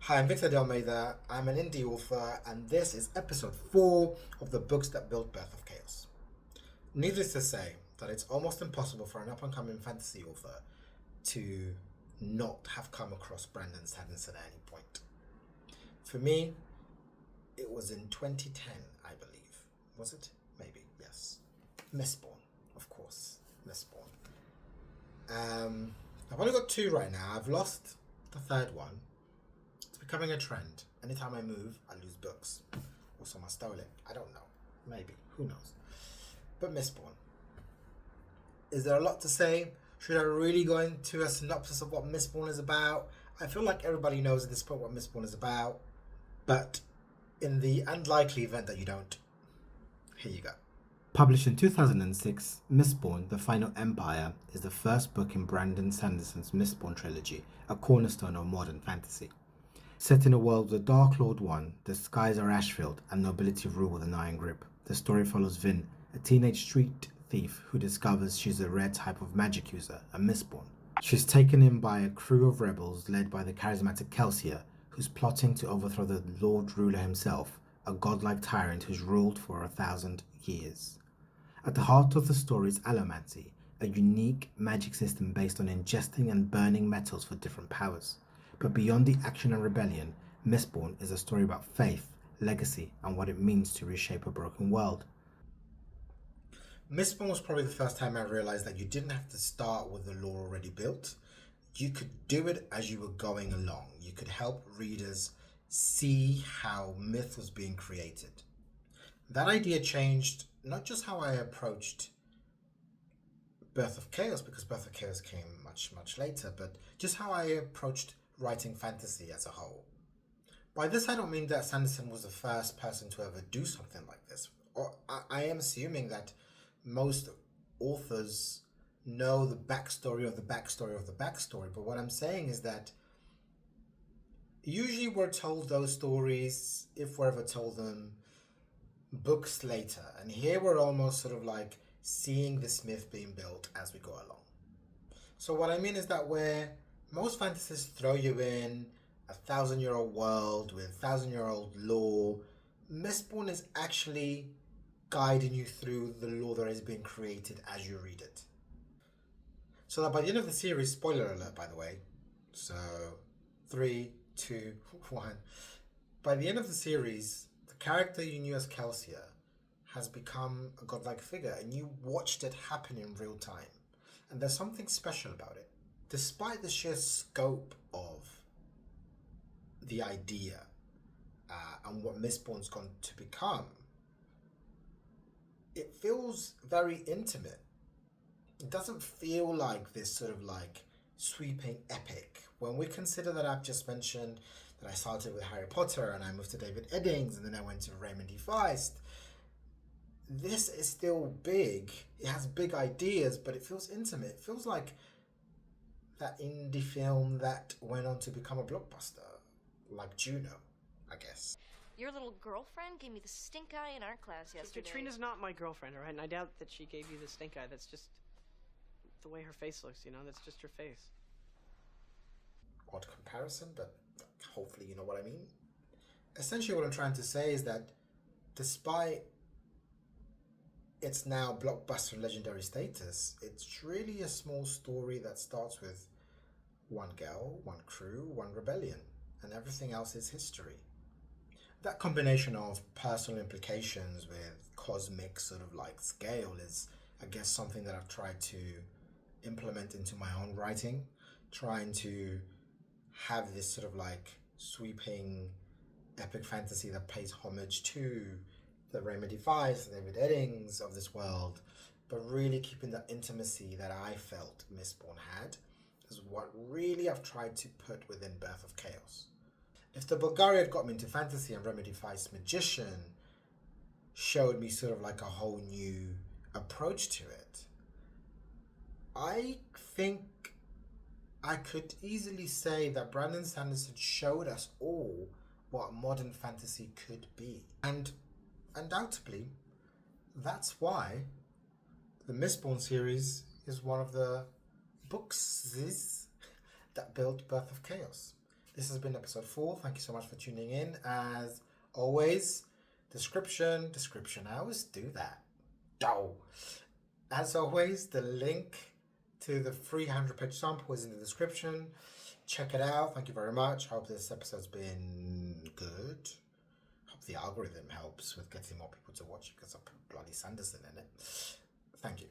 Hi, I'm Victor Delmeida. I'm an indie author, and this is episode 4 of the books that built Birth of Chaos. Needless to say that it's almost impossible for an up-and-coming fantasy author to not have come across Brandon Sanderson at any point. For me, it was in 2010, I believe. Was it? Maybe, yes. Mistborn, of course. Mistborn. I've only got 2 right now. I've lost the 3rd one. It's becoming a trend. Anytime I move, I lose books. Or someone stole it. I don't know. Maybe. Who knows? But Mistborn. Is there a lot to say? Should I really go into a synopsis of what Mistborn is about? I feel like everybody knows at this point what Mistborn is about. But in the unlikely event that you don't, here you go. Published in 2006, Mistborn: The Final Empire is the first book in Brandon Sanderson's Mistborn trilogy, a cornerstone of modern fantasy. Set in a world where the Dark Lord won, the skies are ash-filled, and nobility rule with an iron grip, the story follows Vin, a teenage street thief who discovers she's a rare type of magic user, a Mistborn. She's taken in by a crew of rebels led by the charismatic Kelsier, who's plotting to overthrow the Lord Ruler himself, a godlike tyrant who's ruled for 1,000 years. At the heart of the story is allomancy, a unique magic system based on ingesting and burning metals for different powers. But beyond the action and rebellion, Mistborn is a story about faith, legacy, and what it means to reshape a broken world. Mistborn was probably the first time I realized that you didn't have to start with the lore already built. You could do it as you were going along. You could help readers see how myth was being created. That idea changed not just how I approached Birth of Chaos, because Birth of Chaos came much, much later, but just how I approached writing fantasy as a whole. By this, I don't mean that Sanderson was the first person to ever do something like this. Or I am assuming that most authors know the backstory of the backstory of the backstory, but what I'm saying is that usually we're told those stories, if we're ever told them, books later, and here we're almost sort of like seeing this myth being built as we go along. So what I mean is that where most fantasies throw you in a 1,000-year-old world with 1,000-year-old lore, Mistborn is actually guiding you through the lore that is being created as you read it. So that by the end of the series, spoiler alert by the way, so 3, 2, 1, by the end of the series, the character you knew as Kelsier has become a godlike figure, and you watched it happen in real time. And there's something special about it. Despite the sheer scope of the idea and what Mistborn's going to become, it feels very intimate. It doesn't feel like this sort of like sweeping epic. When we consider that I've just mentioned that I started with Harry Potter and I moved to David Eddings and then I went to Raymond D. Feist, this is still big. It has big ideas, but it feels intimate. It feels like that indie film that went on to become a blockbuster, like Juno, I guess. Your little girlfriend gave me the stink eye in art class yesterday. Katrina's not my girlfriend, all right? And I doubt that she gave you the stink eye. That's just the way her face looks, you know? That's just her face. Odd comparison, but hopefully you know what I mean. Essentially what I'm trying to say is that despite its now blockbuster legendary status, it's really a small story that starts with one girl, one crew, one rebellion, and everything else is history. That combination of personal implications with cosmic sort of like scale is, I guess, something that I've tried to implement into my own writing, trying to have this sort of like sweeping epic fantasy that pays homage to the Raymond D. Feist, the David Eddings of this world, but really keeping that intimacy that I felt Mistborn had is what really I've tried to put within Birth of Chaos. If the Bulgaria had got me into fantasy and Raymond D. Feist's Magician showed me sort of like a whole new approach to it, I think I could easily say that Brandon Sanderson showed us all what modern fantasy could be. And undoubtedly, that's why the Mistborn series is one of the books that built Birth of Chaos. This has been episode 4. Thank you so much for tuning in. As always, description. I always do that. Oh. As always, the link to the free 100-page sample is in the description. Check it out. Thank you very much. Hope this episode's been good. Hope the algorithm helps with getting more people to watch it because I put bloody Sanderson in it. Thank you.